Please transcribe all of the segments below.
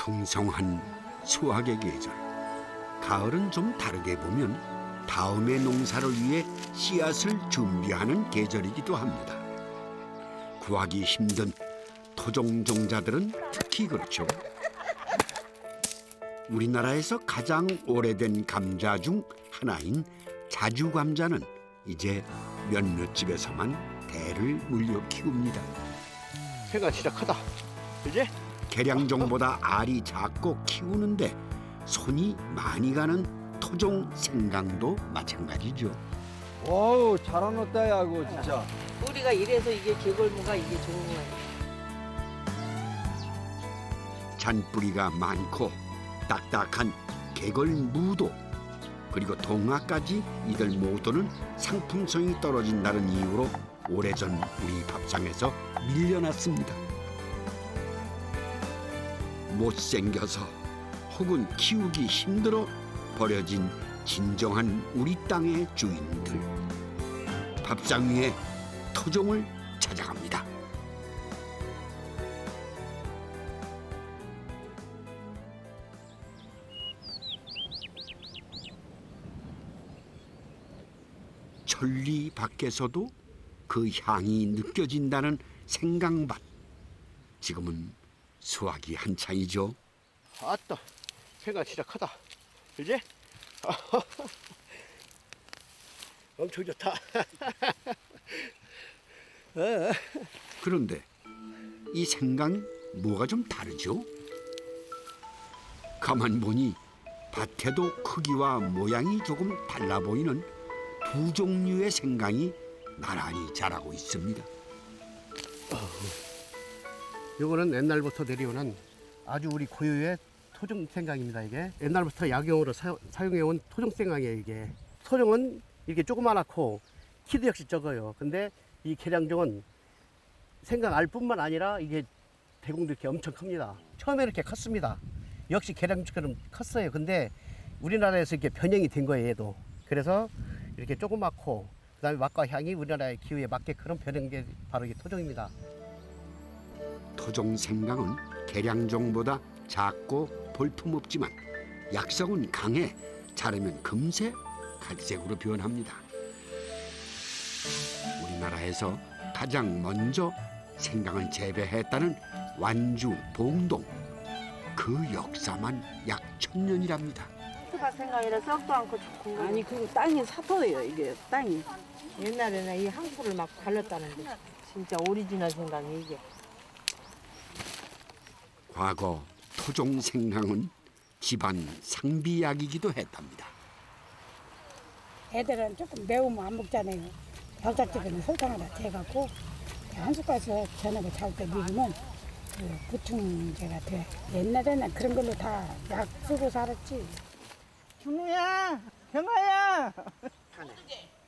풍성한 수확의 계절. 가을은 좀 다르게 보면 다음의 농사를 위해 씨앗을 준비하는 계절이기도 합니다. 구하기 힘든 토종 종자들은 특히 그렇죠. 우리나라에서 가장 오래된 감자 중 하나인 자주 감자는 이제 몇몇 집에서만 대를 물려 키웁니다. 새가 진짜 크다. 그지? 계량종보다 알이 작고 키우는데 손이 많이 가는 토종 생강도 마찬가지죠. 어우 잘해놨다 야 이거 진짜. 우리가 이래서 이게 개골무가 이게 좋은 거예요. 잔뿌리가 많고 딱딱한 개걸무도 그리고 동화까지 이들 모두는 상품성이 떨어진다는 이유로 오래전 우리 밥상에서 밀려났습니다. 못생겨서 혹은 키우기 힘들어 버려진 진정한 우리 땅의 주인들. 밥상 위에 토종을 찾아갑니다. 천리 밖에서도 그 향이 느껴진다는 생강밭. 지금은 수확이 한창이죠. 아따, 새가 진짜 크다. 그지? 엄청 좋다. 그런데 이 생강이 뭐가 좀 다르죠? 가만 보니 밭에도 크기와 모양이 조금 달라 보이는 두 종류의 생강이 나란히 자라고 있습니다. 이거는 옛날부터 내려오는 아주 우리 고유의 토종 생강입니다. 이게 옛날부터 약용으로 사용해온 토종 생강이에요. 이게 토종은 이렇게 조그만하고 키도 역시 적어요. 근데 이 계량종은 생강 알뿐만 아니라 이게 대공도 이렇게 엄청 큽니다. 처음에 이렇게 컸습니다. 역시 계량종처럼 컸어요. 근데 우리나라에서 이렇게 변형이 된 거예요. 얘도. 그래서 이렇게 조그맣고 그다음에 맛과 향이 우리나라의 기후에 맞게 그런 변형된 게 바로 이 토종입니다. 토종 생강은 계량종보다 작고 볼품없지만 약성은 강해 자르면 금세 갈색으로 변합니다. 우리나라에서 가장 먼저 생강을 재배했다는 완주 봉동. 그 역사만 약 1000년이랍니다. 수박 생강이라 썩도 않고 좋고. 아니 그리고 땅이 사토예요 이게 땅이. 옛날에는 이 항구를 막 갈렸다는데 진짜 오리지널 생강이 이게. 과거 토종 생강은 집안 상비약이기도 했답니다. 애들은 조금 매우면 안 먹잖아요. 겨자찌개는 설탕에다 재갖고 한 숟갈씩 저녁에 잘 때 먹이면 그 보충제가 돼. 옛날에는 그런 걸로 다 약 쓰고 살았지. 준우야, 경아야.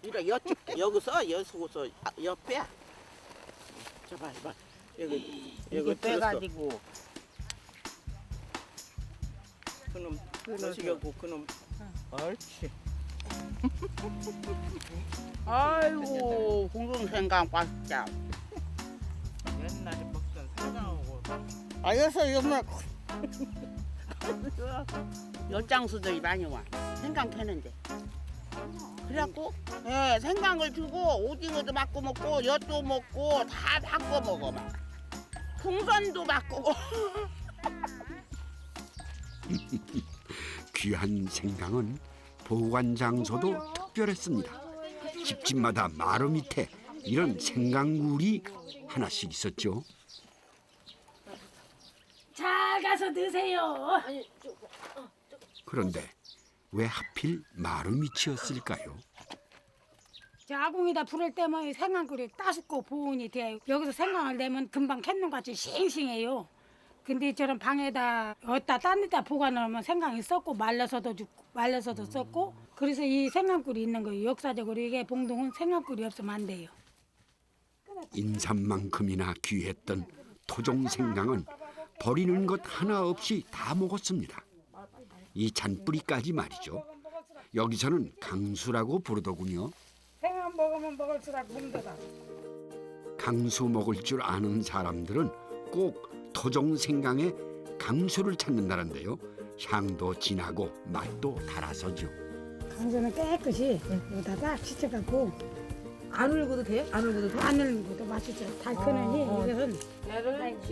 이거 여쪽에 여기서 여기서 옆에. 저봐 봐. 여기 빼가지고. 그놈 넣으시려고 그놈. 옳지. 아이고 공동생강 맛있다. 옛날에 먹던 생강하고. 아 요새 엿장수들이 많이 와. 생강 캐는데. 그래갖고 예, 생강을 주고 오징어도 바꿔 먹고 엿도 먹고 다 바꿔 먹어 막. 풍선도 바꾸고. 귀한 생강은 보관 장소도 특별했습니다. 집집마다 마루 밑에 이런 생강굴이 하나씩 있었죠. 잘 가서 드세요. 그런데 왜 하필 마루 밑이었을까요? 저 아궁이다 불을 때면 생강꿀이 따숩고 보온이 돼요. 여기서 생강을 내면 금방 캔눈같이 싱싱해요. 근데 저런 방에다 어디다 딴 데다 보관하면 생강이 썩고 말려서도 죽고 말려서도 썩고 그래서 이 생강꿀이 있는 거예요. 역사적으로 이게 봉동은 생강꿀이 없으면 안 돼요. 인삼만큼이나 귀했던 토종 생강은 버리는 것 하나 없이 다 먹었습니다. 이 잔뿌리까지 말이죠. 여기서는 강수라고 부르더군요. 생강 먹으면 먹을수록 몸도다. 강수 먹을 줄 아는 사람들은 꼭 토종 생강에 강수를 찾는다는데요. 향도 진하고 맛도 달아서죠. 강수는 깨끗이 여기다가 씻어갖고 안 울고도 돼? 안 울고도 돼? 안 넣는 맛이죠. 달큰하니 이것은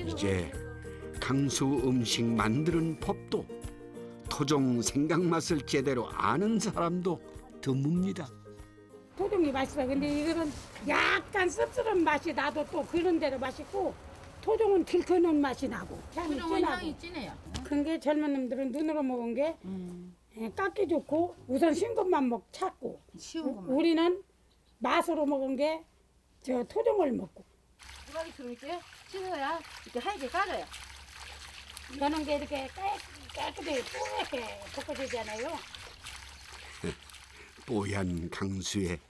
이제 강수 음식 만드는 법도 토종 생강 맛을 제대로 아는 사람도 드뭅니다. 토종이 맛있어. 근데 이거는 약간 씁쓸한 맛이 나도 또 그런 대로 맛있고 토종은 들큰한 맛이 나고 향이 진하고. 향이 진해요. 그게 젊은 놈들은 눈으로 먹은 게 깎기 좋고 우선 신 것만 찾고 쉬운 것만. 우리는 맛으로 먹은 게 저 토종을 먹고 우라기 들어올게 씻어야 이렇게 하얗게 깔아요. 여는 게 이렇게 깨끗이 뿌옇게 볶아지잖아요. 뽀얀 강수에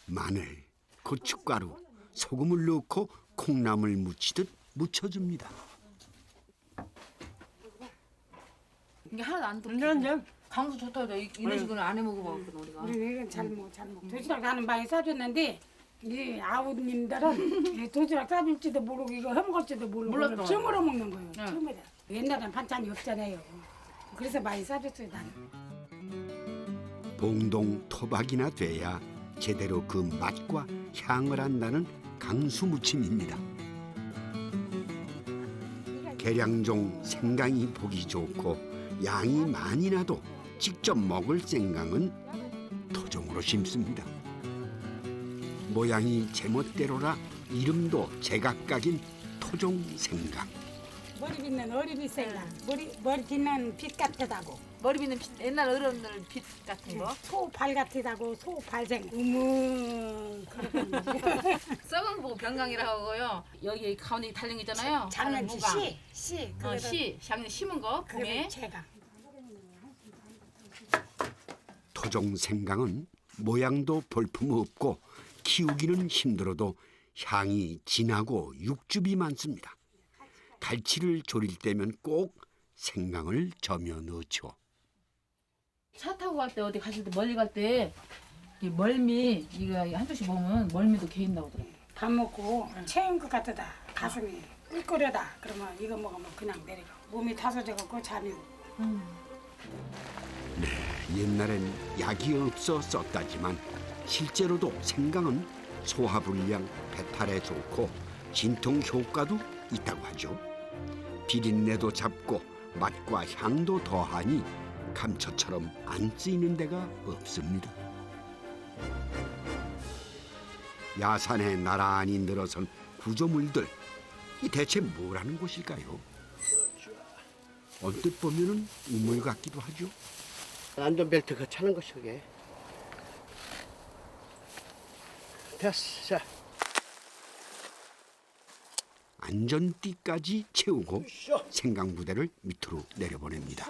마늘, 고춧가루, 소금을 넣고 콩나물 무치듯 무쳐줍니다. 이게 하나도 안 덥고. 강수 좋다. 이런 식으로 안 해 먹어봤거든 우리가. 우리는 이건 잘 먹어. 도시락 하는 방에 싸줬는데 이 아우님들은 이 도시락 싸줄지도 모르고 이거 해먹을지도 모르고 몰랐어. 처음으로 먹는 거예요. 네. 처음이다. 옛날엔 반찬이 없잖아요. 그래서 많이 싸줬어요 나는. 봉동 토박이나 돼야 제대로 그 맛과 향을 안다는 강수 무침입니다. 계량종 생강이 보기 좋고 양이 많이 나도 직접 먹을 생강은 토종으로 심습니다. 모양이 제멋대로라 이름도 제각각인 토종 생강. 머리 빗는 어리빗 생강. 머리 빗는 빛 같다고. 머리 빗는 빛, 옛날 어른들 빛 같은 거. 소발 같다고 소발생. 그렇게 썩은 거 보고 병강이라고 하고요. 여기 가운데 달린 거 있잖아요. 장난치 무강. 씨. 장난 심은 거 그게 봄에. 제가. 토종 생강은 모양도 볼품없고 키우기는 힘들어도 향이 진하고 육즙이 많습니다. 갈치를 조릴 때면 꼭 생강을 저며 넣죠. 차 타고 갈 때 어디 갔을 때 멀리 갈 때 멀미 이거 한 조씩 먹으면 멀미도 개인다고 그러더라고. 밥 먹고 채운 것 같다. 가슴이 꿀거려다. 그러면 이거 먹으면 그냥 내려가. 몸이 타서져갖고 잠이 오고. 옛날엔 약이 없어 썼다지만 실제로도 생강은 소화불량, 배탈에 좋고 진통 효과도 있다고 하죠. 비린내도 잡고 맛과 향도 더하니 감초처럼 안 쓰이는 데가 없습니다. 야산에 나란히 늘어선 구조물들, 이 대체 뭐라는 곳일까요? 언뜻 보면은 우물 같기도 하죠. 안전벨트 그 차는 것이 그게. 됐어. 자. 안전띠까지 채우고 생강 부대를 밑으로 내려보냅니다.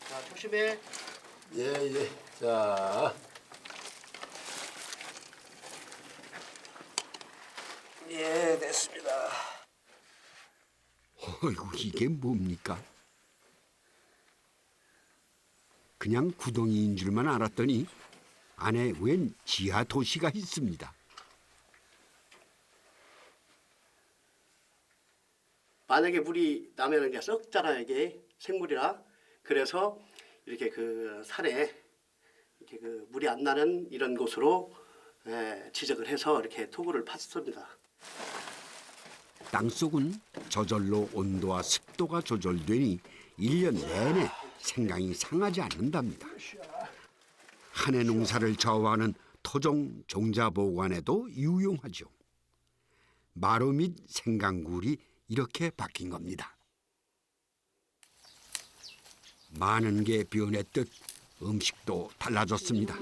자, 조심해. 예. 자. 예, 됐습니다. 어이구, 이게 뭡니까? 그냥 구덩이인 줄만 알았더니 안에 웬 지하 도시가 있습니다. 만약에 물이 나면 이제 썩잖아요, 이게 생물이라. 그래서 이렇게 그 산에 이렇게 그 물이 안 나는 이런 곳으로 지적을 해서 이렇게 토구를 팠습니다. 땅속은 저절로 온도와 습도가 조절되니 1년 내내 생강이 상하지 않는답니다. 한해 농사를 좌우하는 토종 종자 보관에도 유용하죠. 마루 및 생강굴이 이렇게 바뀐 겁니다. 많은 게 변했듯 음식도 달라졌습니다.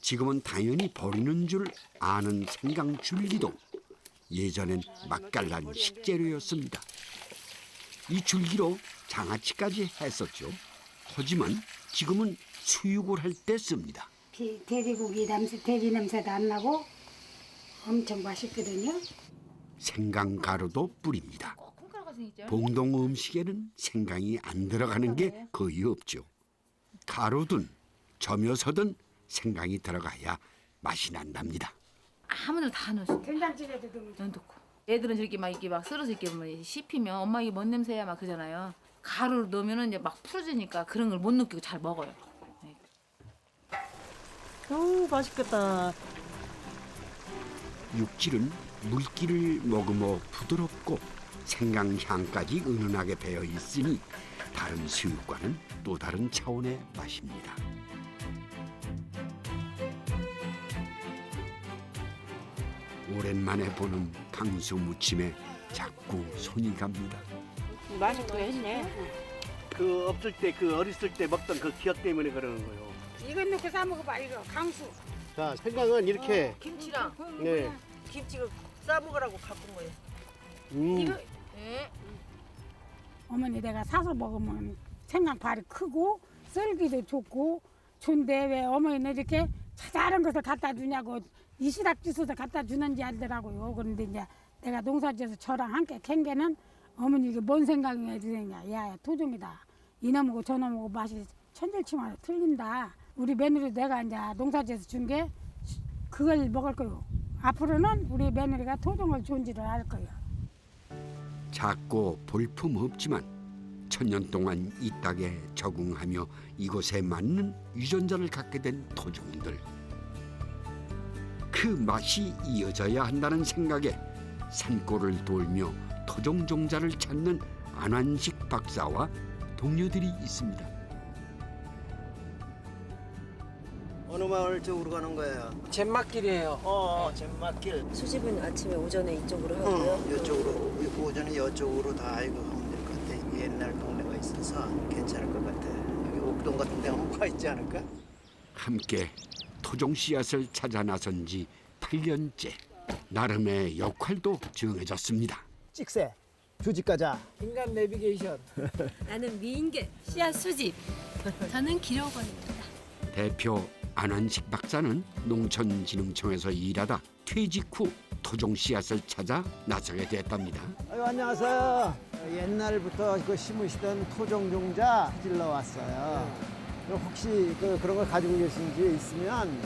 지금은 당연히 버리는 줄 아는 생강 줄기도 예전엔 맛깔난 식재료였습니다. 이 줄기로 장아찌까지 했었죠. 하지만 지금은 수육을 할 때 씁니다. 돼지고기 냄새, 돼지 냄새도 안 나고 엄청 맛있거든요. 생강 가루도 뿌립니다. 콩가루가 생겼죠? 봉동 음식에는 생강이 안 들어가는 게 거의 없죠. 가루든 저며서든 생강이 들어가야 맛이 난답니다. 아무나 다 넣었어. 된장찌개도 넣으면 넣고. 애들은 저렇게 막 이렇게 막 썰어서 이렇게 보면 씹히면 엄마 이게 뭔 냄새야 막 그러잖아요. 가루를 넣으면은 이제 막 풀어지니까 그런 걸 못 느끼고 잘 먹어요. 오, 맛있겠다. 육질은 물기를 머금어 부드럽고 생강향까지 은은하게 배어 있으니 다른 수육과는 또 다른 차원의 맛입니다. 오랜만에 보는 강수 무침에 자꾸 손이 갑니다. 맛있게 했네. 그 없을 때 그 어렸을 때 먹던 그 기억 때문에 그러는 거예요. 이거 넣고 싸 먹어봐 이거 강수. 자, 생강은 이렇게 김치랑 네. 김치가 싸 먹으라고 갖고 온 거예요. 이거 어머니 내가 사서 먹으면 생강발이 크고 썰기도 좋고 좋은데 왜 어머니는 이렇게 자잘한 것을 갖다 주냐고 이시락 주스도 갖다 주는지 알더라고요. 그런데 이제 내가 농사지어서 저랑 함께 캔 게는 어머니 이게 뭔 생각이 드느냐. 야 토종이다. 이놈하고 저놈하고 맛이 천질치마로 틀린다. 우리 며느리 내가 이제 농사지어서 준 게 그걸 먹을 거요. 앞으로는 우리 며느리가 토종을 존지를 할 거예요. 작고 볼품 없지만 천년 동안 이 땅에 적응하며 이곳에 맞는 유전자를 갖게 된 토종들. 그 맛이 이어져야 한다는 생각에 산골을 돌며 토종 종자를 찾는 안환식 박사와 동료들이 있습니다. 어느 마을 쪽으로 가는 거예요? 잿막길이에요. 잿막길. 수집은 아침에 오전에 이쪽으로 하고요. 이쪽으로 오전에 이쪽으로 다 알고 가면 될 것 같아. 옛날 동네가 있어서 괜찮을 것 같아. 여기 옥동 같은 데가 뭐가 있지 않을까? 함께 토종 씨앗을 찾아 나선 지 8년째. 나름의 역할도 정해졌습니다. 찍새. 조직 가자. 인간 내비게이션. 나는 미인계 씨앗 수집. 저는 기록원입니다. 대표 안환식 박사는 농촌진흥청에서 일하다 퇴직 후 토종 씨앗을 찾아 나서게 됐답니다. 아유, 안녕하세요. 옛날부터 그 심으시던 토종 종자 찾으러 왔어요. 그럼 혹시 그런 걸 가지고 계신 게 있으면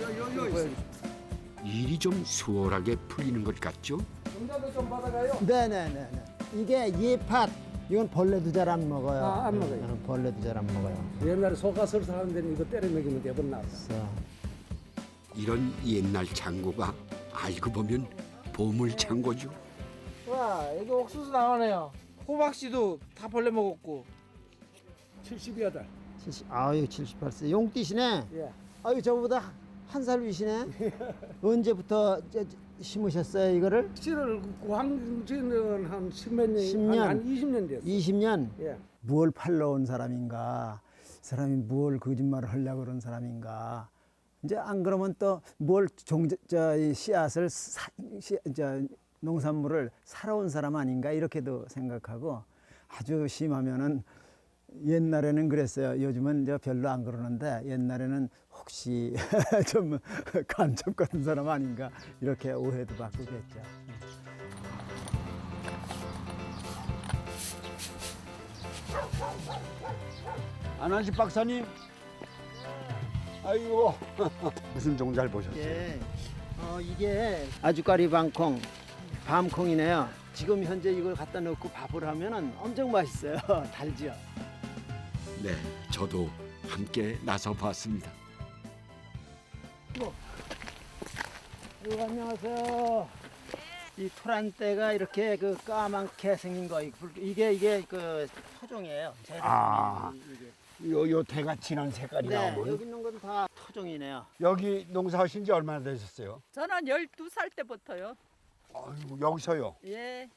일이 좀 수월하게 풀리는 것 같죠? 종자도 좀 받아가요. 네네네. 이게 예팥. 이건 벌레도 잘 안 먹어요. 안 먹어요. 벌레도 잘 안 먹어요. 옛날에 소가설 사는 데는 이거 때려 먹이면 대본 나왔어. 그래서 이런 옛날 창고가 알고 보면 보물 창고죠. 와, 여기 옥수수 나오네요. 호박씨도 다 벌레 먹었고. 70여덟. 78세. 용띠시네. 예. 아유, 저보다 한 살 위시네. 언제부터 심으셨어요, 이거를? 씨를 구한지는 한 10몇 년, 10년. 한 20년 됐어. 20년? 예. 뭘 팔러 온 사람인가? 사람이 뭘 거짓말을 하려고 그런 사람인가? 이제 안 그러면 또 뭘 씨앗을 농산물을 사러 온 사람 아닌가? 이렇게도 생각하고 아주 심하면은 옛날에는 그랬어요. 요즘은 이제 별로 안 그러는데 옛날에는 혹시 좀 간첩 같은 사람 아닌가? 이렇게 오해도 받고 그랬죠. 안환식 박사님. 아이고. 무슨 종자를 보셨어요? 예, 이게 아주까리 밤콩, 밤콩이네요. 지금 현재 이걸 갖다 넣고 밥을 하면은 엄청 맛있어요. 달지요. 네, 저도 함께 나서 봤습니다. 안녕하세요. 이 토란대가 이렇게 그 까맣게 생긴 거 이게 그 토종이에요. 요 대가 진한 색깔이 네, 나오면 여기 있는 건 다 토종이네요. 여기 농사하신 지 얼마나 되셨어요? 저는 12살 때부터요. 아이고, 여기서요. 예.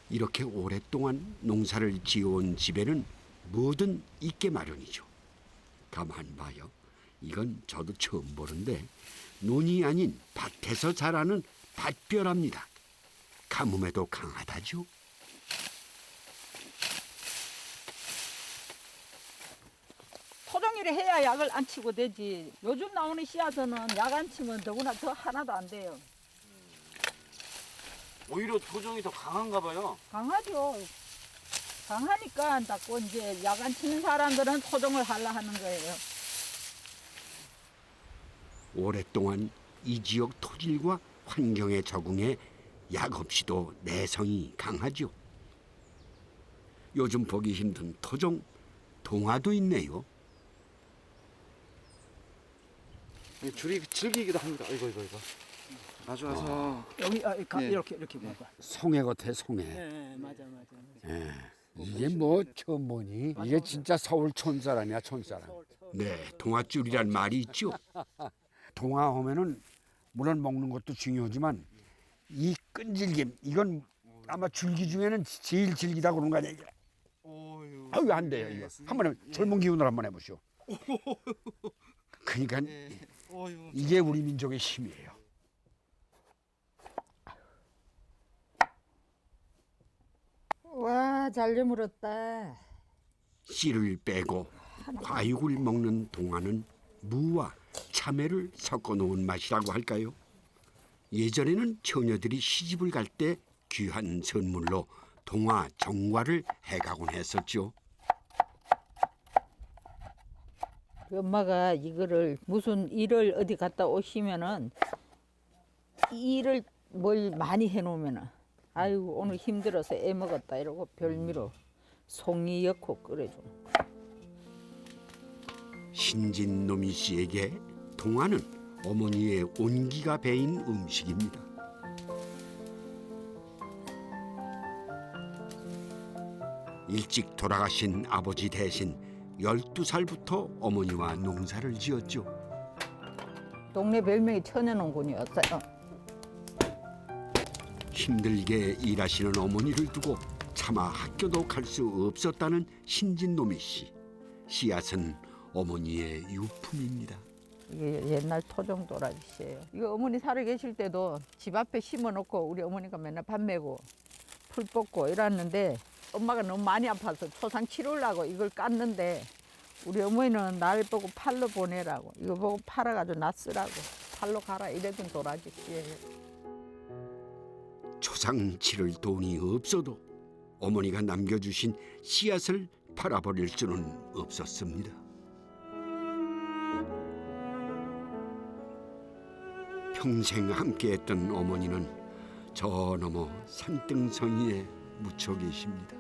이렇게 오랫동안 농사를 지어온 집에는 뭐든 있게 마련이죠. 가만 봐요. 이건 저도 처음 보는데 논이 아닌 밭에서 자라는 밭벼랍니다. 가뭄에도 강하다죠. 토종일을 해야 약을 안 치고 되지. 요즘 나오는 씨앗은 약 안 치면 더구나 더 하나도 안 돼요. 오히려 토종이 더 강한가 봐요. 강하죠. 강하니까 자꾸 이제 약 안 치는 사람들은 토종을 하려 하는 거예요. 오랫동안 이 지역 토질과 환경에 적응해 약 없이도 내성이 강하죠. 요즘 보기 힘든 토종 동화도 있네요. 줄이 질기기도 합니다. 이거. 아주 와서 여기 예. 이렇게 봐봐. 송해 같아, 송해. 네, 맞아. 예. 이게 뭐 처음 보니? 이게 진짜 서울 촌사람이야, 촌사람. 네, 동화줄이란 말이 있죠. 동화 하면은 물론 먹는 것도 중요하지만 이 끈질김, 이건 아마 줄기 중에는 제일 질기다고 그러는 거 아니야, 이게. 아유, 안 돼요, 이거. 한번 젊은 기운으로 한번 해보시오. 그러니까 이게 우리 민족의 힘이에요. 와, 잘 여물었다. 씨를 빼고 과육을 먹는 동화는 무와 참외를 섞어 놓은 맛이라고 할까요? 예전에는 처녀들이 시집을 갈 때 귀한 선물로 동화 정과를 해가곤 했었죠. 엄마가 이거를 무슨 일을 어디 갔다 오시면은 일을 뭘 많이 해놓으면은 아이고 오늘 힘들어서 애 먹었다 이러고 별미로 송이 엮고 끓여줘. 신진노미 씨에게 동화는 어머니의 온기가 배인 음식입니다. 일찍 돌아가신 아버지 대신 12살부터 어머니와 농사를 지었죠. 동네 별명이 천연농군이었어요. 힘들게 일하시는 어머니를 두고 차마 학교도 갈 수 없었다는 신진노미 씨. 씨앗은 어머니의 유품입니다. 이게 옛날 토종 도라지씨예요. 이거 어머니 살아 계실 때도 집 앞에 심어놓고 우리 어머니가 맨날 밥 메고 풀 뽑고 이랬는데 엄마가 너무 많이 아파서 초상 치료하려고 이걸 깠는데 우리 어머니는 날 보고 팔로 보내라고 이거 보고 팔아가지고 나 쓰라고 팔로 가라 이래던 도라지씨예요. 초상 치를 돈이 없어도 어머니가 남겨주신 씨앗을 팔아버릴 수는 없었습니다. 평생 함께했던 어머니는 저 너머 산등성이에 묻혀 계십니다.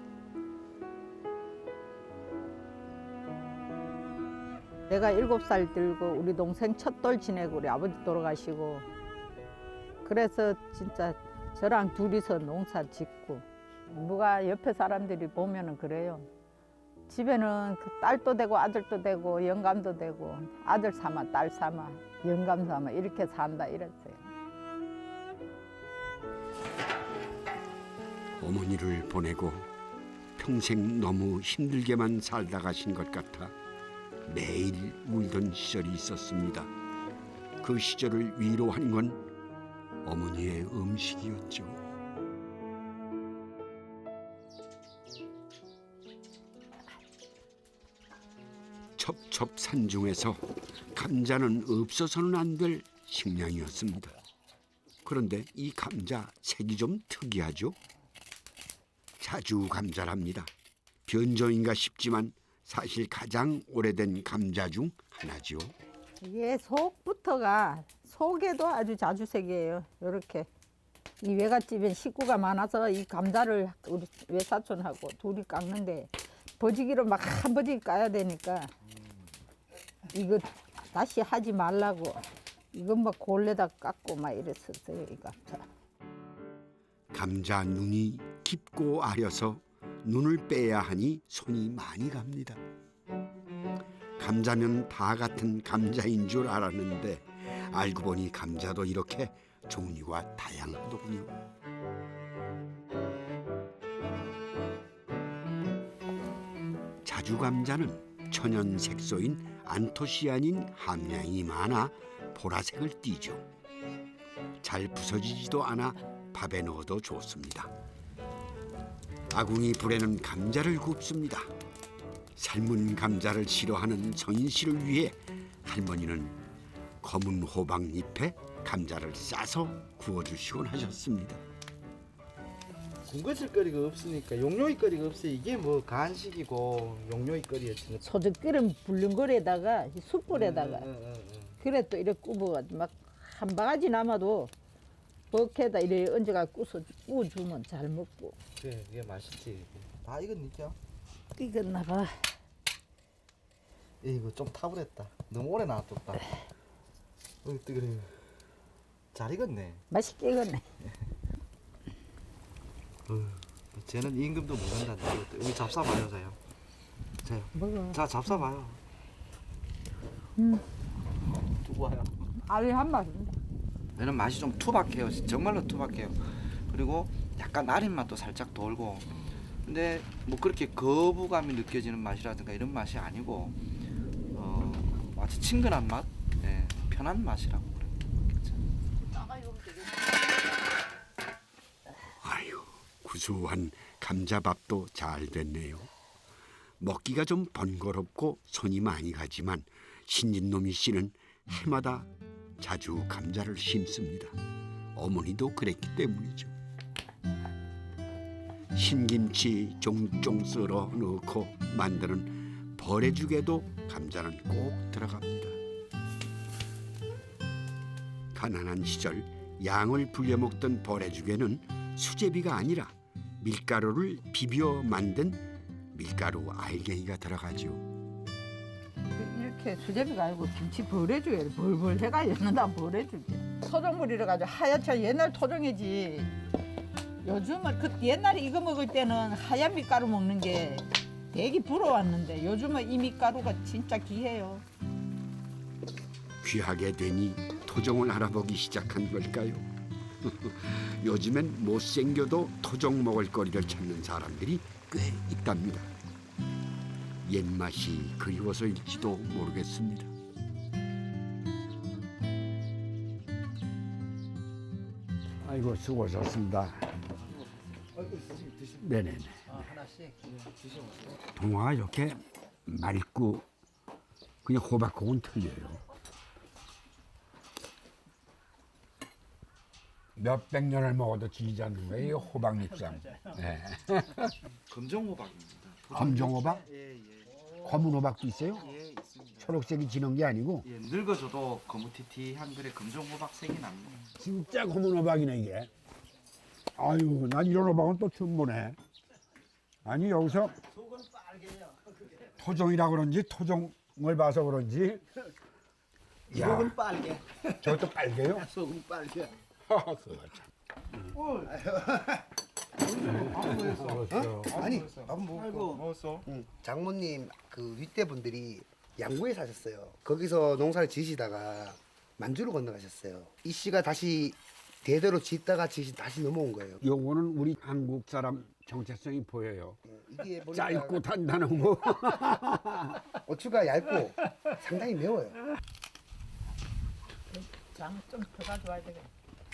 내가 7살 들고 우리 동생 첫돌 지내고 우리 아버지 돌아가시고 그래서 진짜 저랑 둘이서 농사 짓고 누가 옆에 사람들이 보면은 그래요. 집에는 그 딸도 되고 아들도 되고 영감도 되고 아들 삼아 딸 삼아 영감 삼아 이렇게 산다 이랬어요. 어머니를 보내고 평생 너무 힘들게만 살다 가신 것 같아 매일 울던 시절이 있었습니다. 그 시절을 위로하는 건 어머니의 음식이었죠. 첩첩산중에서 감자는 없어서는 안 될 식량이었습니다. 그런데 이 감자 색이 좀 특이하죠? 자주 감자랍니다. 변종인가 싶지만 사실 가장 오래된 감자 중 하나죠. 이게 속부터가 속에도 아주 자주색이에요. 이렇게 이 외갓집엔 식구가 많아서 이 감자를 우리 외사촌하고 둘이 깎는데 버지기로 막 한 버지기 까야 되니까 이거 다시 하지 말라고 이건 막 골래다 깎고 막 이랬었어요. 이 감자. 감자 눈이 깊고 아려서 눈을 빼야 하니 손이 많이 갑니다. 감자면 다 같은 감자인 줄 알았는데 알고 보니 감자도 이렇게 종류가 다양하더군요. 자주 감자는 천연 색소인 안토시아닌 함량이 많아 보라색을 띠죠. 잘 부서지지도 않아 밥에 넣어도 좋습니다. 아궁이 불에는 감자를 굽습니다. 삶은 감자를 싫어하는 성인 씨를 위해 할머니는 검은 호박잎에 감자를 싸서 구워주시곤 하셨습니다. 군것질거리가 없으니까 용료이거리가 없어요. 이게 뭐 간식이고 용료이거리였지. 소주 끓인 불륜거리에다가 숯불에다가 그래 또 이렇게 굽어가지고 막 한 바가지 남아도 벅에다 이래 얹어가 구워주면 잘 먹고. 그래 이게 맛있지. 다 익었니까? 익었나 봐. 이거 좀 타버렸다. 너무 오래 놔뒀다. 뜨거워. 잘 익었네. 맛있게 익었네. 쟤는 임금도 모른다. 여기 잡숴봐요, 자요. 자요. 먹어. 자, 잡숴봐요. 두고 와요. 알이 한 맛. 얘는 맛이 좀 투박해요. 정말로 투박해요. 그리고 약간 아린 맛도 살짝 돌고. 근데 뭐 그렇게 거부감이 느껴지는 맛이라든가 이런 맛이 아니고 마치 친근한 맛, 네, 편한 맛이라고 그래요. 아유, 구수한 감자밥도 잘 됐네요. 먹기가 좀 번거롭고 손이 많이 가지만 신진놈이 씨는 해마다 자주 감자를 심습니다. 어머니도 그랬기 때문이죠. 신김치 종종 썰어 넣고 만드는 버래죽에도 감자는 꼭 들어갑니다. 가난한 시절 양을 불려 먹던 버래죽에는 수제비가 아니라 밀가루를 비벼 만든 밀가루 알갱이가 들어가죠. 이렇게 수제비가 아니고 김치 버려줘야 돼. 벌벌 해가 연는다 버려줄게. 토종물 이래가지고 하얗게 옛날 토종이지. 요즘은 그 옛날에 이거 먹을 때는 하얀 밀가루 먹는 게 되게 부러웠는데 요즘은 이 밀가루가 진짜 귀해요. 귀하게 되니 토종을 알아보기 시작한 걸까요? 요즘엔 못생겨도 토종 먹을거리를 찾는 사람들이 꽤 있답니다. 옛맛이 그리워서일지도 모르겠습니다. 아이고 수고하셨습니다. 네네네. 동화가 이렇게 맑고 그냥 호박하고는 틀려요. 몇백 년을 먹어도 질리지 않는 거예요. 이 호박 잎상. 네. 검정호박입니다. 검정호박? 예. 검은 호박도 있어요? 예, 있습니다. 초록색이 지는 게 아니고 예, 늙어져도 거무튀튀한 그래 검정호박색이 납니다. 진짜 검은 호박이네 이게. 아유, 난 이런 호박은 또 처음 보네. 아니 여기서 토종이라 그런지 토종을 봐서 그런지. 속은 빨개. 저것도 빨개요? 속은 빨개. 아니, 먹었어. 장모님 그 윗대분들이 양구에 사셨어요. 거기서 농사를 지시다가 만주를 건너가셨어요. 이 씨가 다시 대대로 짓다가 다시 넘어온 거예요. 요거는 우리 한국 사람 정체성이 보여요. 이게 보니까 짧고 단단하고. 고추가 얇고 상당히 매워요. 장좀 더 가져와야 되겠다.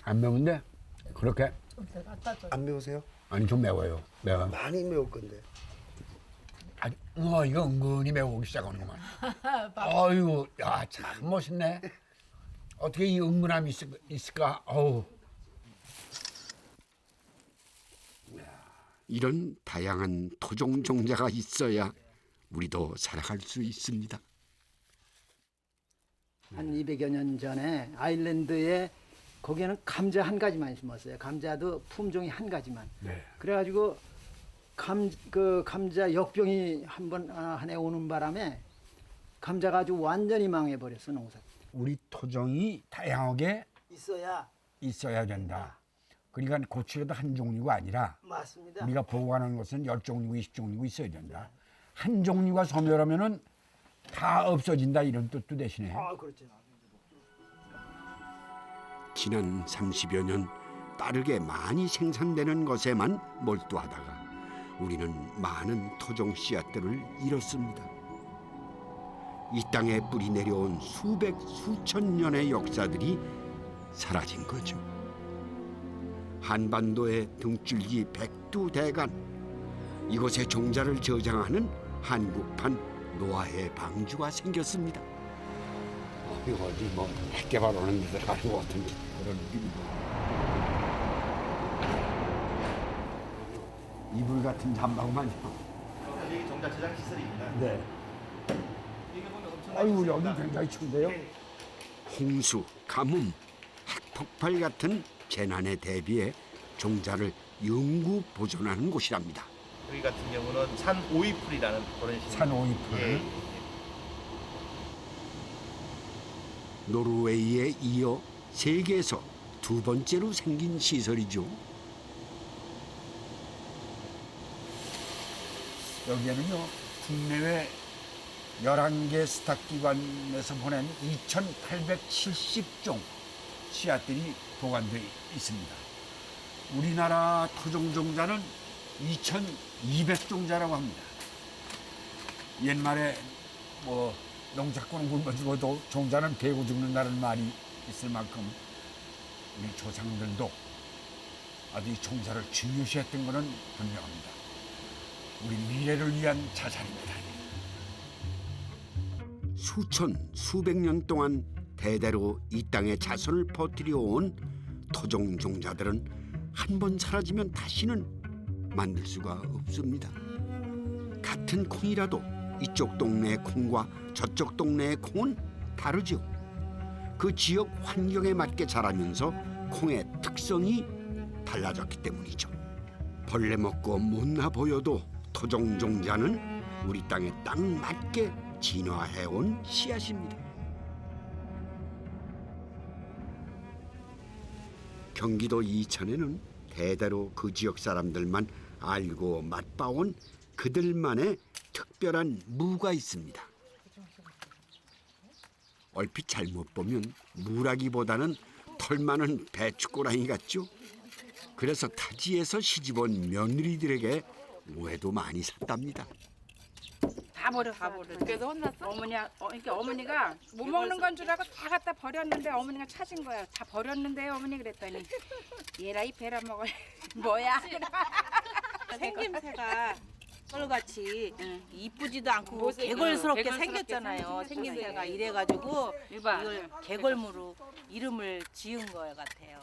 안 매운데 그렇게? 좀 더 갖다 줘. 안 매우세요? 아니 좀 매워요. 매워. 많이 매울 건데. 이거 은근히 매우기 시작하는구만. 아이고, 야, 참 멋있네. 어떻게 이 은근함이 있을까? 어우. 이런 다양한 토종 종자가 있어야 우리도 살아갈 수 있습니다. 한 200여 년 전에 아일랜드에 거기에는 감자 한 가지만 심었어요. 감자도 품종이 한 가지만. 네. 그래가지고 감자 역병이 한 해 오는 바람에 감자가 아주 완전히 망해버렸어 농사. 우리 토종이 다양하게 있어야 된다. 그러니까 고추에도 한 종류가 아니라 맞습니다. 우리가 보관하는 것은 10종류고 20종류고 있어야 된다. 한 종류가 소멸하면은 다 없어진다 이런 뜻도 대신에. 그렇죠. 지난 30여 년 빠르게 많이 생산되는 것에만 몰두하다가 우리는 많은 토종 씨앗들을 잃었습니다. 이 땅에 뿌리 내려온 수백 수천 년의 역사들이 사라진 거죠. 한반도의 등줄기 백두대간, 이곳에 종자를 저장하는 한국판 노아의 방주가 생겼습니다. 이거 어디 뭐 핵개발하는 데들 가는 것 같은 그런 느낌이고. 이불 같은 잠바구만요. 여기 종자 저장 시설입니다. 네. 이게 보면 엄청 아이고 여기 굉장히 추운데요. 홍수, 가뭄, 핵폭발 같은 재난에 대비해 종자를 영구 보존하는 곳이랍니다. 여기 같은 경우는 산 오이풀이라는 그런 식으로. 산 오이풀. 예. 노르웨이에 이어 세계에서 두 번째로 생긴 시설이죠. 여기에는요, 국내외 11개 스탁기관에서 보낸 2,870종 씨앗들이 보관되어 있습니다. 우리나라 토종종자는 2,200종자라고 합니다. 옛말에 뭐 농사꾼은 굶어 죽어도 종자는 배고 죽는다는 말이 있을 만큼 우리 조상들도 아주 이 종자를 중요시했던 것은 분명합니다. 우리 미래를 위한 자산입니다. 수천, 수백 년 동안 대대로 이 땅에 자손을 퍼뜨려 온 토종 종자들은 한 번 사라지면 다시는 만들 수가 없습니다. 같은 콩이라도 이쪽 동네의 콩과 저쪽 동네의 콩은 다르죠. 그 지역 환경에 맞게 자라면서 콩의 특성이 달라졌기 때문이죠. 벌레 먹고 못나 보여도 토종 종자는 우리 땅에 딱 맞게 진화해온 씨앗입니다. 경기도 이천에는 대대로 그 지역 사람들만 알고 맛봐온 그들만의 특별한 무가 있습니다. 얼핏 잘못 보면 무라기보다는 털 많은 배추꼬랑이 같죠. 그래서 타지에서 시집온 며느리들에게 오해도 많이 샀답니다. 다 버렸어. 그래서 혼났어? 어머니가 못 먹는 건 줄 알고 다 갖다 버렸는데 어머니가 찾은 거야. 다 버렸는데요, 어머니 그랬더니 얘라 이 배라 먹어. 뭐야? 생김새가 털같이 이쁘지도 않고 개걸스럽게 생겼잖아요. 생김새가 이래가지고 이걸 개걸무로 이름을 지은 거 같아요.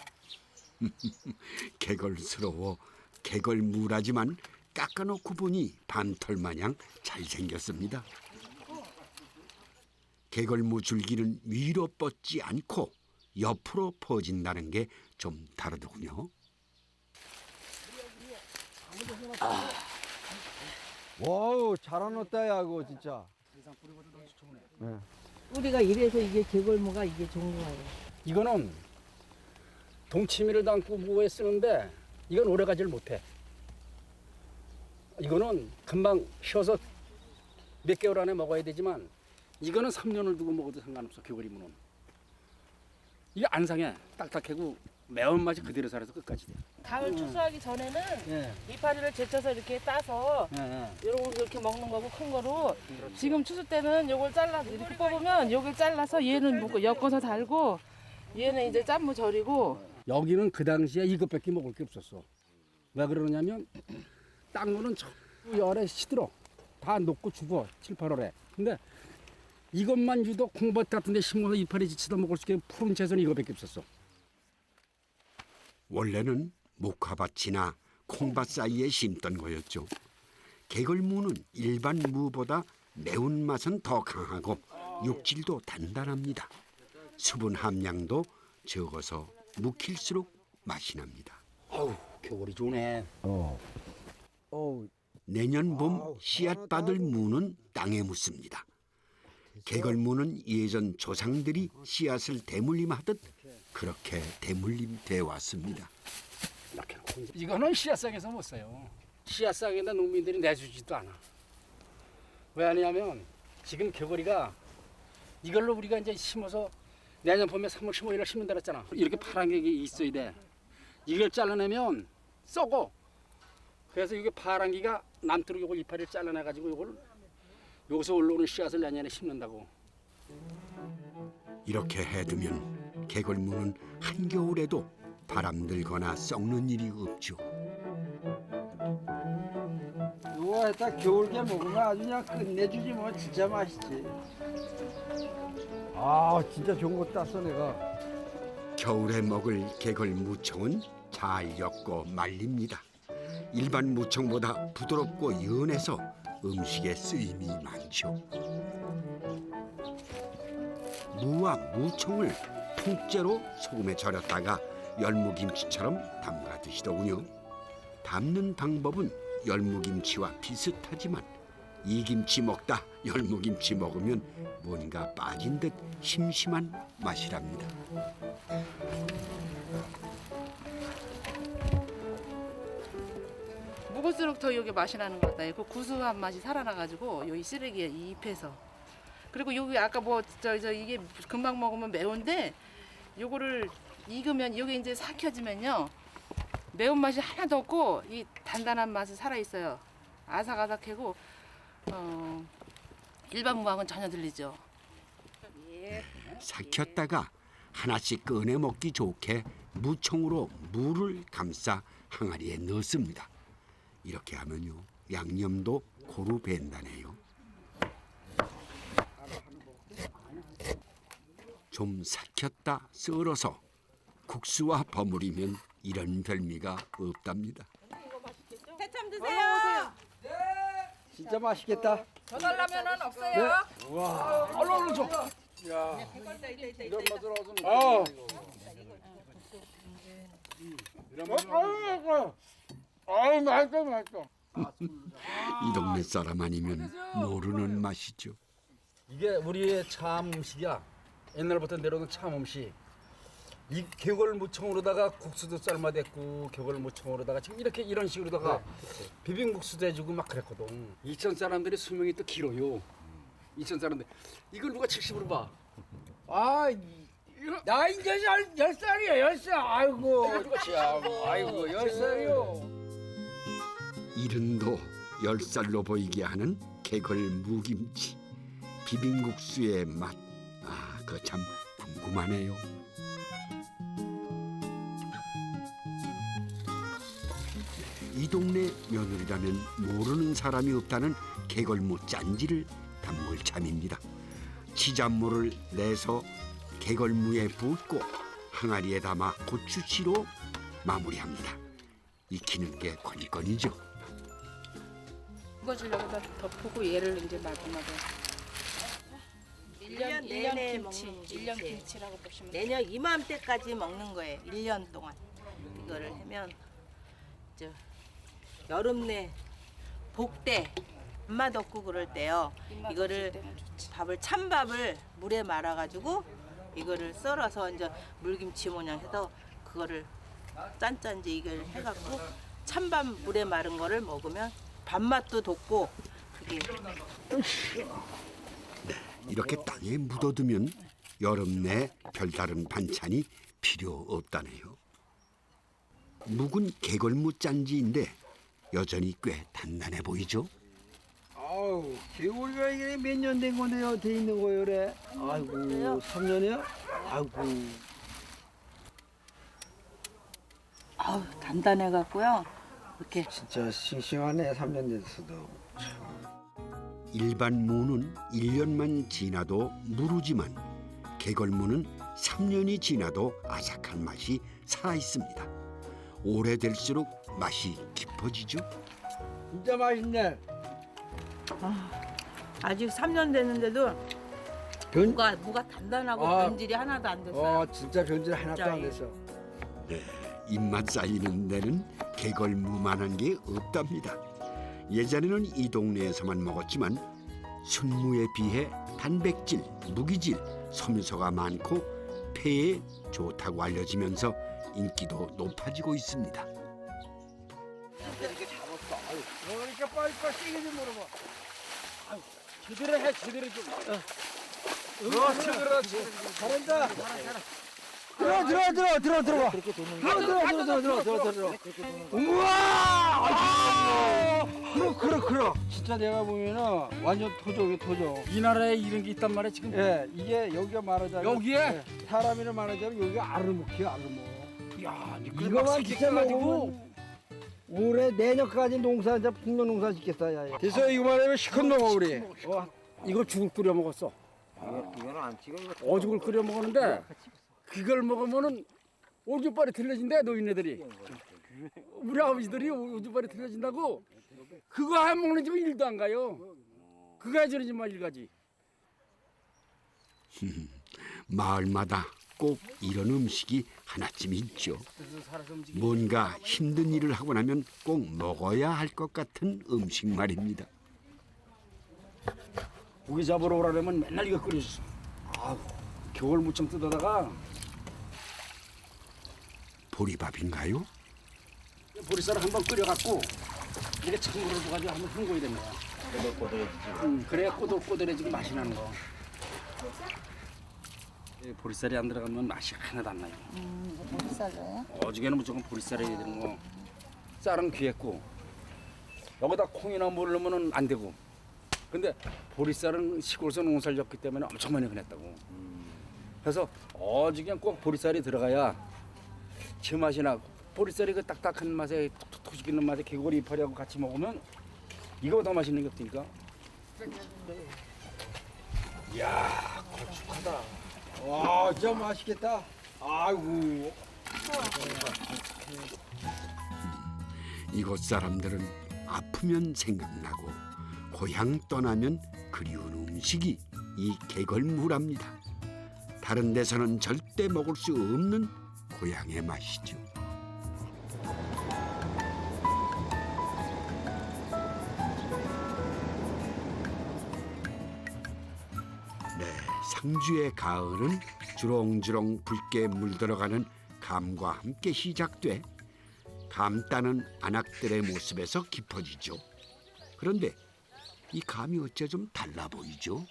개걸스러워 개걸무라지만 깎아놓고 보니 밤털 마냥 잘생겼습니다. 개걸무 줄기는 위로 뻗지 않고 옆으로 퍼진다는 게 좀 다르더군요. 와우, 잘해놨다, 야, 그거 진짜. 우리가 이래서 이게 개걸무가 이게 좋은 거예요. 이거는 동치미를 담고 무에 쓰는데 이건 오래 가지를 못해. 이거는 금방 쉬어서 몇 개월 안에 먹어야 되지만 이거는 3년을 두고 먹어도 상관없어. 개걸이무는 이게 안 상해. 딱딱하고 매운맛이 그대로 살아서 끝까지 돼. 가을 추수하기 전에는 예. 이파리를 제쳐서 이렇게 따서 이런 거 이렇게 먹는 거고 큰 거로 지금 추수 때는 요걸 잘라서 이렇게 뽑으면 요걸 잘라서 얘는 묶고 엮어서 달고 얘는 이제 짠무 절이고 여기는 그 당시에 이것밖에 먹을 게 없었어. 왜 그러냐면 땅무는 열에 시들어. 다 녹고 죽어 7, 8월에. 근데 이것만 유독 콩밭 같은 데 심어서 이파리 지치다 먹을 수 있게 푸른 채소는 이거밖에 없었어. 원래는 목화밭이나 콩밭 사이에 심던 거였죠. 개걸무는 일반 무보다 매운맛은 더 강하고 육질도 단단합니다. 수분 함량도 적어서 묵힐수록 맛이 납니다. 아우, 겨울이 좋네. 내년 봄 씨앗 받을 무는 땅에 묻습니다. 개걸무는 예전 조상들이 씨앗을 대물림하듯 그렇게 대물림돼 왔습니다. 이거는 씨앗상에서 못 사요. 씨앗상에다 농민들이 내주지도 않아. 왜 하냐면 지금 겨울이가 이걸로 우리가 이제 심어서 내년 봄에 3월 15일에 심는다 그랬잖아. 이렇게 파란 게 있어야 돼. 이걸 잘라내면 썩어. 그래서 이게 파란 기가 남도록 이걸 이파리를 잘라내가지고 이걸 여기서 올라오는 씨앗을 내년에 심는다고. 이렇게 해두면 개걸무는 한겨울에도 바람 들거나 썩는 일이 없죠. 이거 했다 겨울게 먹으면 아주 그냥 끝내주지 뭐. 진짜 맛있지. 아, 진짜 좋은 거 땄어 내가. 겨울에 먹을 개걸무청은 잘 엮고 말립니다. 일반 무청보다 부드럽고 연해서 음식에 쓰임이 많죠. 무와 무청을 통째로 소금에 절였다가 열무김치처럼 담가 드시더군요. 담는 방법은 열무김치와 비슷하지만 이 김치 먹다 열무김치 먹으면 뭔가 빠진 듯 심심한 맛이랍니다. 먹을수록 더 여기 맛이 나는 것 같아요. 그 구수한 맛이 살아나가지고 여기 시래기에 이 잎에서. 그리고 여기 아까 뭐 이게 금방 먹으면 매운데 요거를 익으면 여기 이제 삭혀지면요 매운 맛이 하나도 없고 이 단단한 맛이 살아 있어요. 아삭아삭하고 일반 무항은 전혀 들리죠. 삭혔다가 하나씩 꺼내 먹기 좋게 무청으로 무를 감싸 항아리에 넣습니다. 이렇게 하면요 양념도 고루 밴다네요. 좀 삭혔다 썰어서 국수와 버무리면 이런 별미가 없답니다. 해참 드세요. 진짜 맛있겠다. 더 달라면은 없어요. 와, 얼른 줘. 야, 이런 맛을 어서 이런 맛을 아유, 맛있어. 이 동네 사람 아니면 모르는 맛이죠. 이게 우리의 참 음식이야. 옛날부터 내려오는 참 음식. 이 개골무청으로다가 국수도 삶아댔고 개골무청으로다가 지금 이렇게 이런 식으로다가 비빔국수도 해주고 막 그랬거든. 이천 사람들이 수명이 또 길어요. 이천 사람들 이걸 누가 70으로 봐. 나 이제 10살이야 10살. 아이고 아이고 10살이요. 이른도 10살로 보이게 하는 개걸무김치 비빔국수의 맛. 그거 참 궁금하네요. 이 동네 며느리라면 모르는 사람이 없다는 개걸무 짠지를 담글 참입니다. 치잔물을 내서 개걸무에 붓고 항아리에 담아 고추씨로 마무리합니다. 익히는 게 관건이죠. 이것을 여기다 덮고 얘를 이제 마지막에 1년 내내 김치, 먹는 1년 김치라고 보시면 돼요. 내년 이맘때까지 먹는 거예요. 1년 동안. 이거를 하면 여름 내 복때 밥맛 없고 그럴 때요. 이거를 밥을 찬밥을 물에 말아 가지고 이거를 썰어서 이제 물김치 모양 해서 그거를 짠짠지 이걸 해 갖고 찬밥 물에 마른 거를 먹으면 밥맛도 돋고 그게 이렇게 땅에 묻어두면 여름 내 별다른 반찬이 필요 없다네요. 묵은 개걸무 짠지인데 여전히 꽤 단단해 보이죠? 아우, 개구리가 이게 몇 년 된 건데요? 돼 있는 거예요, 그래? 아이고, 3년이요? 아이고. 아우 단단해 갖고요. 이렇게 진짜 싱싱하네, 3년 됐어도. 일반 무는 1년만 지나도 무르지만 개걸무는 3년이 지나도 아삭한 맛이 살아있습니다. 오래될수록 맛이 깊어지죠. 진짜 맛있네. 아직 3년 됐는데도 무가 단단하고 변질이 하나도 안 됐어요. 진짜 변질 하나도 안 됐어. 네, 입맛 쌓이는 데는 개걸무만한 게 없답니다. 예전에는 이 동네에서만 먹었지만 순무에 비해 단백질, 무기질, 섬유소가 많고 폐에 좋다고 알려지면서 인기도 높아지고 있습니다. 이렇게 빨리빨리 세게 좀 물어봐. 제대로 해, 제대로 좀. 그렇지, 그렇지. 잘한다. 들어봐. 들어. 우와! 그래. 진짜 내가 보면은 완전 토종이야. 이 나라에 이런 게 있단 말이야, 지금. 예, 이게 여기가 말하자면 여기에? 예, 사람이라 말하자면 여기가 아르묵이야, 아르묵. 야, 이거만 진짜 먹으면 올해 내년까지 농사 이제 풍년 농사 짓겠다. 야. 됐어, 이거만 하면 시컷 먹어 우리. 이거 죽을 끓여 먹었어. 이거는 안 찍어. 오죽을 끓여 먹었는데 그걸 먹으면은 오줌발이 틀려진대 노인네들이. 우리 아버지들이 오줌발이 틀려진다고 그거 안 먹는 집은 일도 안 가요. 그거 해주는 집만 일가지. 마을마다 꼭 이런 음식이 하나쯤 있죠. 뭔가 힘든 일을 하고 나면 꼭 먹어야 할 것 같은 음식 말입니다. 고기 잡으러 오라면 맨날 이거 끓여줬어. 아, 겨울 무청 뜯어다가 보리밥인가요? 보리쌀을 한번 끓여갖고 이렇게 찬물을 부어가지고 한번 헹궈야 되는 거야. 꼬들꼬들해지지. 그래야 꼬들꼬들해지고 맛이 나는 거. 보리쌀이 안 들어가면 맛이 하나도 안 나요. 보리쌀이요? 어죽에는 무조건 보리쌀이 해야 되는 거. 쌀은 귀했고 여기다 콩이나 뭘 넣으면 안 되고. 근데 보리쌀은 시골에서 농사를 졌기 때문에 엄청 많이 흔했다고. 그래서 어죽엔 꼭 보리쌀이 들어가야 제맛이 나고 보리쌀이 그 딱딱한 맛에 톡톡톡 튀기는 맛에 개고리 이파리하고 같이 먹으면 이거보다 맛있는 게 없으니까. 이야, 걸쭉하다. 와, 진짜 맛있겠다. 아이고. 이곳 사람들은 아프면 생각나고 고향 떠나면 그리운 음식이 이 개걸무랍니다. 다른 데서는 절대 먹을 수 없는 고향의 맛이죠. 네, 상주의 가을은 주렁주렁 붉게 물들어가는 감과 함께 시작돼 감 따는 안악들의 모습에서 깊어지죠. 그런데 이 감이 어째 좀 달라 보이죠?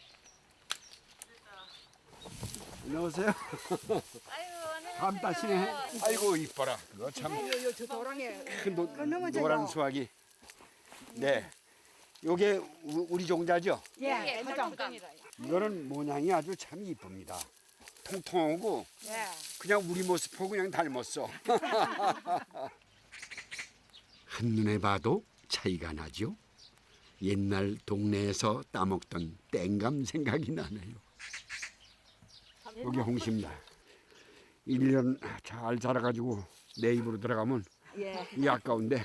안녕하세요. 감 따시네. 아이고 이뻐라. 그거 참 저 도랑에 큰 노란 수확이. 네, 요게 우리 종자죠? 예, 도장. 이거는 모양이 아주 참 이쁩니다. 통통하고 그냥 우리 모습하고 그냥 닮았어. 한눈에 봐도 차이가 나죠? 옛날 동네에서 따먹던 땡감 생각이 나네요. 여기 홍시입니다. 1년 잘 자라가지고 내 입으로 들어가면 이 아까운데.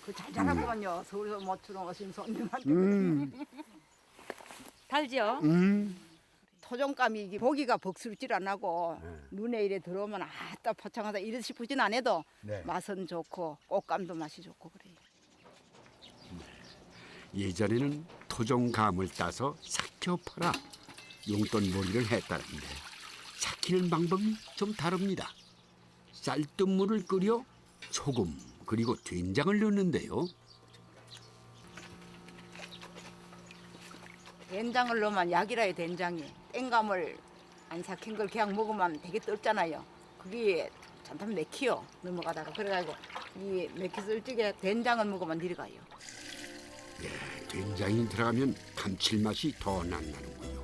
그잘 자랐구만요. 서울에서 모처럼 오신 손님한테. 달죠? 토종감이 이게 보기가 벅스럽질 안 하고 눈에 이래 들어오면 아따 포창하다 이래 싶으진 않아도 맛은 좋고 꽃감도 맛이 좋고 그래요. 예전에는 토종감을 따서 삭혀 팔아 용돈벌이를 했다는데 삭히는 방법이 좀 다릅니다. 쌀뜨물을 끓여 소금 그리고 된장을 넣는데요. 된장을 넣으면 약이라요. 된장이 땡감을 안 삭힌 걸 그냥 먹으면 되게 뜰잖아요. 그게 잠깐 맥히요. 넘어가다가 그래가지고 이 맥히을 적에 된장을 먹으면 내려가요. 예, 된장이 들어가면 감칠맛이 더 난다는군요.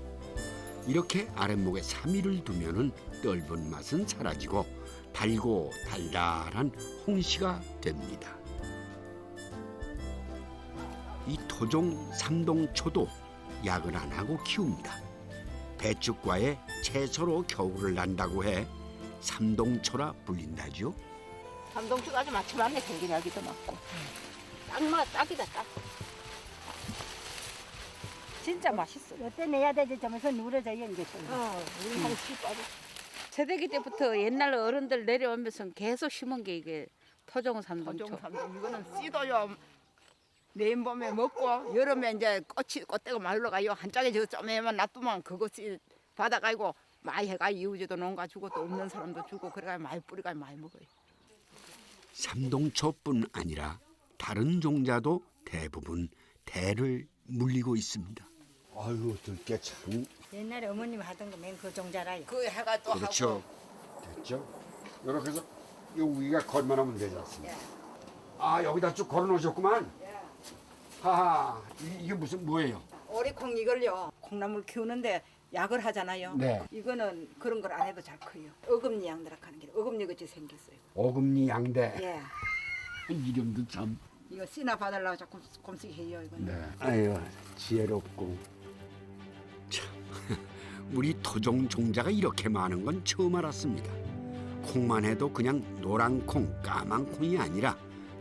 이렇게 아랫목에 3일을 두면은 떫은 맛은 사라지고 달고 달달한 홍시가 됩니다. 이 토종 삼동초도 약을 안 하고 키웁니다. 배춧과에 채소로 겨울을 난다고 해 삼동초라 불린다죠. 삼동초가 아주 마침만에 생긴 약이도 맞고 딱이다 딱. 진짜 맛있어. 이때 내야 되지 점에서 누러져요 이제. 우리 한 10빠져. 세대기 때부터 옛날 어른들 내려오면서 계속 심은 게 이게 토종 삼동초. 이거는 씨도요. 내일 봄에 먹고 여름에 이제 꽃대가 말라가요. 한짝에 저 쪼매만 놔두면 그것이 받아가지고 많이 해가 이웃에도 농가 주고 또 없는 사람도 주고 그래가 많이 뿌리가 많이 먹어요. 삼동초뿐 아니라 다른 종자도 대부분 대를 물리고 있습니다. 아유, 들깨 참. 옛날에 어머님 하던 거 맨 그 종자라요. 그 해가 또 그렇죠. 됐죠. 이렇게 해서 요 위가 걸만하면 되지 않습니까? 아 여기다 쭉 걸어놓으셨구만. 하하, 이게 무슨 뭐예요? 오리콩 이걸요. 콩나물 키우는데 약을 하잖아요. 네. 이거는 그런 걸 안 해도 잘 커요. 어금니 양들하는 게 어금니 같이 생겼어요. 어금니 양대. 예. 이름도 참. 이거 씨나 봐달라고 자꾸 꼼씩 해요 이거는. 네. 아유 지혜롭고. 참 우리 토종 종자가 이렇게 많은 건 처음 알았습니다. 콩만 해도 그냥 노란콩, 까만콩이 아니라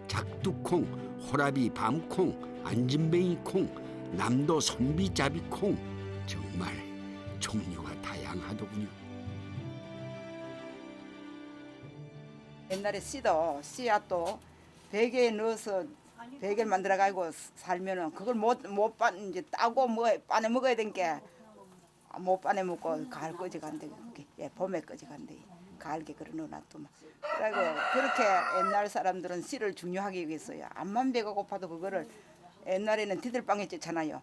작두콩, 호라비 밤콩, 안진뱅이콩, 남도 손비자비콩 정말 종류가 다양하더군요. 옛날에 씨앗도 베개에 넣어서 베개를 만들어 가지고 살면은 그걸 못 이제 따고 빠내 먹어야 되니까 못 빠내 먹고 가을 꺼지 간대. 예, 봄에 꺼지 간대. 가을게 그래 넣어놨더만. 그리고 그렇게 옛날 사람들은 씨를 중요하게 여겼어요. 암만 배가 고파도 그거를 옛날에는 디들빵에 찌잖아요.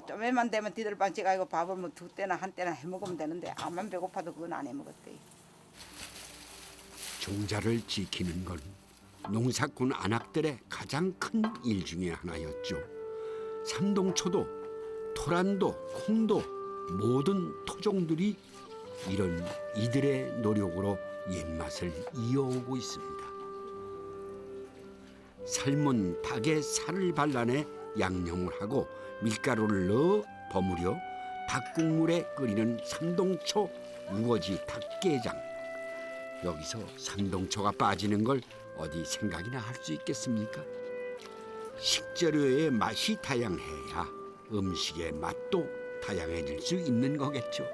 좀에만 되면 디들빵 찌가지고 밥을 뭐 2때나 1때나 해 먹으면 되는데 암만 배고파도 그건 안 해 먹었대요. 종자를 지키는 건 농사꾼 안악들의 가장 큰 일 중에 하나였죠. 삼동초도, 토란도, 콩도 모든 토종들이 이런 이들의 노력으로 옛맛을 이어오고 있습니다. 삶은 닭의 살을 발라내 양념을 하고 밀가루를 넣어 버무려 닭국물에 끓이는 삼동초 우거지 닭게장. 여기서 삼동초가 빠지는 걸 어디 생각이나 할 수 있겠습니까? 식재료의 맛이 다양해야 음식의 맛도 다양해질 수 있는 거겠죠.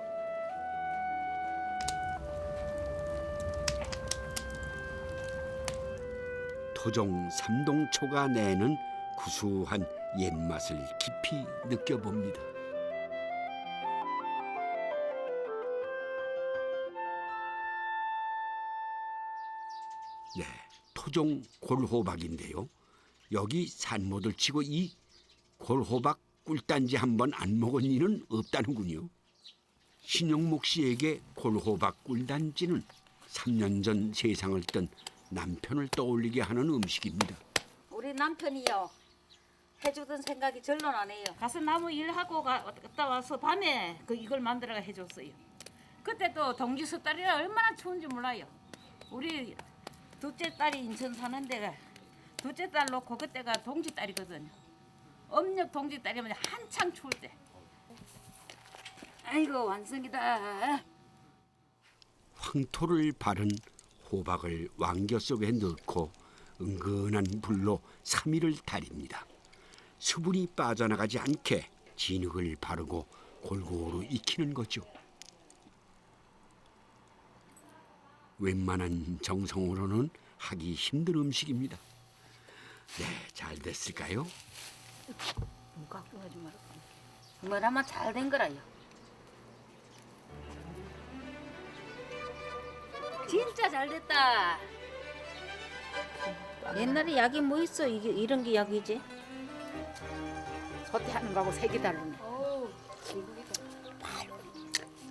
토종 삼동초가 내는 구수한 옛맛을 깊이 느껴봅니다. 네, 토종 골호박인데요. 여기 산모들 치고 이 골호박 꿀단지 한 번 안 먹은 이는 없다는군요. 신용목 씨에게 골호박 꿀단지는 3년 전 세상을 뜬 남편을 떠올리게 하는 음식입니다. 우리 남편이요. 해주던 생각이 절로 나네요. 가서 나무 일하고 갔다 와서 밤에 이걸 만들어가 해줬어요. 그때 또 동지서 딸이라 얼마나 추운지 몰라요. 우리 둘째 딸이 인천 사는데 둘째 딸 놓고 그때가 동지 딸이거든요. 음력 동지 딸이면 한창 추울 때. 아이고 완성이다. 황토를 바른 호박을 왕겨 속에 넣고 은근한 불로 3일을 달입니다. 수분이 빠져나가지 않게 진흙을 바르고 골고루 익히는 거죠. 웬만한 정성으로는 하기 힘든 음식입니다. 네, 잘 됐을까요? 걱정하지 말고. 뭐라면 잘 된 거라요. 진짜 잘 됐다. 옛날에 약이 뭐 있어? 이런 게 약이지? 소태하는 거하고 색이 다르네.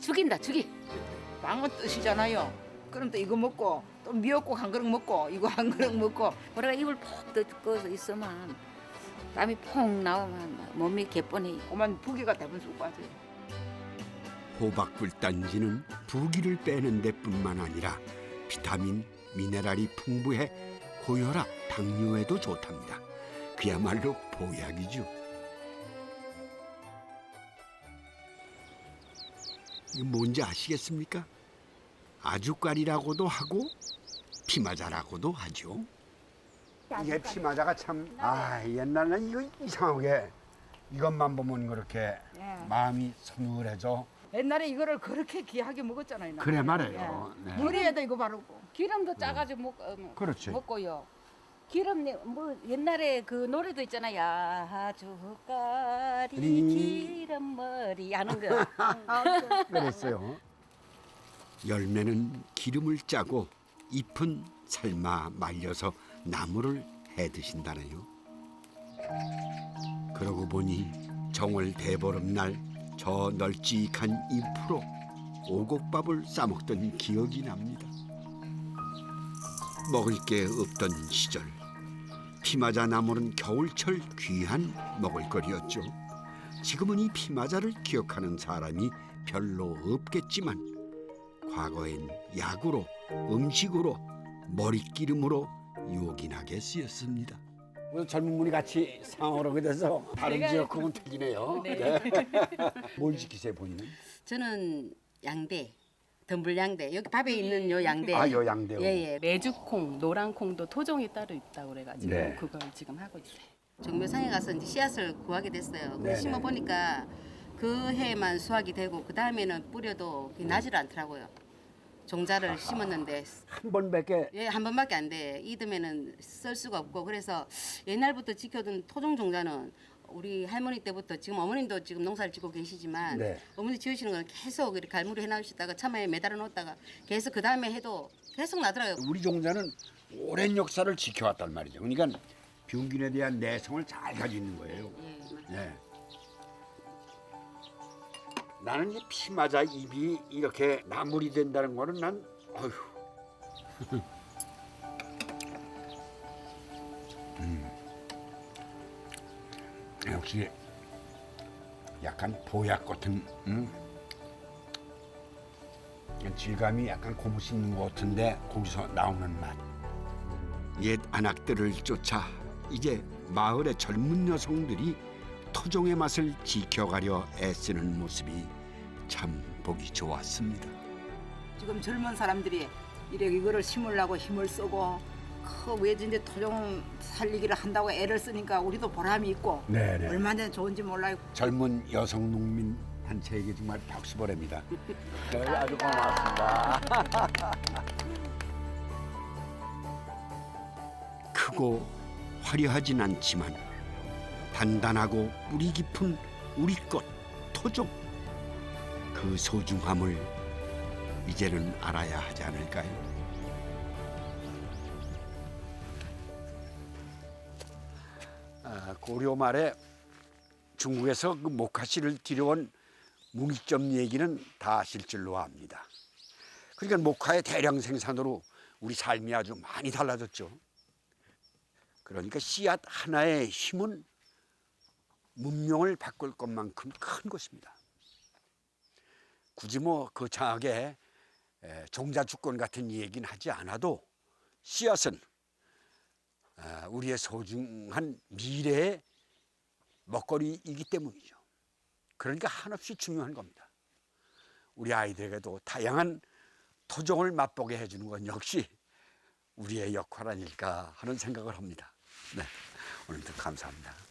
죽인다, 죽이. 빵은 뜻이잖아요. 그럼 또 이거 먹고 또 미역국 한 그릇 먹고 이거 한 그릇 먹고 우리가 입을 푹 뜯고 있으면 땀이 퐁 나오면 몸이 개뻔해. 오만 부기가 대부분 쑥 빠져요. 호박 꿀단지는 부기를 빼는 데뿐만 아니라 비타민, 미네랄이 풍부해 고혈압, 당뇨에도 좋답니다. 그야말로 보약이죠. 이게 뭔지 아시겠습니까? 아주깔이라고도 하고 피마자라고도 하죠. 이게 피마자가 참 옛날에는 이거 이상하게 이것만 보면 그렇게 마음이 서늘해져. 옛날에 이거를 그렇게 귀하게 먹었잖아요. 나는. 그래 말해요. 네. 머리에다 이거 바르고 기름도 짜가지고 그렇지. 먹고요. 기름 뭐 옛날에 그 노래도 있잖아요. 아주까리 기름머리 하는 거. 그랬어요. 열매는 기름을 짜고 잎은 삶아 말려서 나물을 해 드신다네요. 그러고 보니 정월 대보름날 저 널찍한 잎으로 오곡밥을 싸먹던 기억이 납니다. 먹을 게 없던 시절 피마자 나물은 겨울철 귀한 먹을거리였죠. 지금은 이 피마자를 기억하는 사람이 별로 없겠지만 과거엔 약으로, 음식으로, 머릿기름으로 요긴하게 쓰였습니다. 젊은 분이 같이 상어르게 돼서 다른 지역하고는 틀리네요. 네. 뭘 지키세요 본인은? 저는 양대, 덤불양대. 여기 밥에 있는 요 양대. 요 양대요. 예. 메주콩, 노란콩도 토종이 따로 있다고 그래가지고 네. 그걸 지금 하고 있어요. 종묘상에 가서 이제 씨앗을 구하게 됐어요. 네네. 심어 보니까 그 해만 수확이 되고 그 다음에는 뿌려도 나질 않더라고요. 종자를 심었는데 한 번밖에 예, 한 번밖에 안 돼. 이듬해는 쓸 수가 없고 그래서 옛날부터 지켜둔 토종 종자는 우리 할머니 때부터 지금 어머님도 지금 농사를 짓고 계시지만 네. 어머니 지으시는 건 계속 이렇게 갈무리 해놔주시다가 참외에 매달아 놓다가 계속 그 다음에 해도 계속 나더라고요. 우리 종자는 오랜 역사를 지켜왔단 말이죠. 그러니까 병균에 대한 내성을 잘 가지고 있는 거예요. 네. 나는 이 피마자 입이 이렇게 나물이 된다는 거는 난 어휴. 역시 약간 보약 같은 질감이 약간 고무신 있는 것 같은데 거기서 나오는 맛. 옛 안악들을 쫓아 이제 마을의 젊은 여성들이 토종의 맛을 지켜가려 애쓰는 모습이 참 보기 좋았습니다. 지금 젊은 사람들이 이렇게 이거를 심으려고 힘을 쓰고 그 외진데 토종 살리기를 한다고 애를 쓰니까 우리도 보람이 있고 네네. 얼마나 좋은지 몰라요. 젊은 여성 농민 단체에게 정말 박수 보냅니다. 네, 아주 고맙습니다. 크고 화려하진 않지만 단단하고 뿌리 깊은 우리 것 토종, 그 소중함을 이제는 알아야 하지 않을까요? 고려 말에 중국에서 그 목화씨를 들여온 문익점 얘기는 다 아실 줄로 압니다. 그러니까 목화의 대량 생산으로 우리 삶이 아주 많이 달라졌죠. 그러니까 씨앗 하나의 힘은 문명을 바꿀 것만큼 큰 것입니다. 굳이 뭐 거창하게 종자주권 같은 얘기는 하지 않아도 씨앗은 우리의 소중한 미래의 먹거리이기 때문이죠. 그러니까 한없이 중요한 겁니다. 우리 아이들에게도 다양한 토종을 맛보게 해주는 건 역시 우리의 역할 아닐까 하는 생각을 합니다. 네, 오늘도 감사합니다.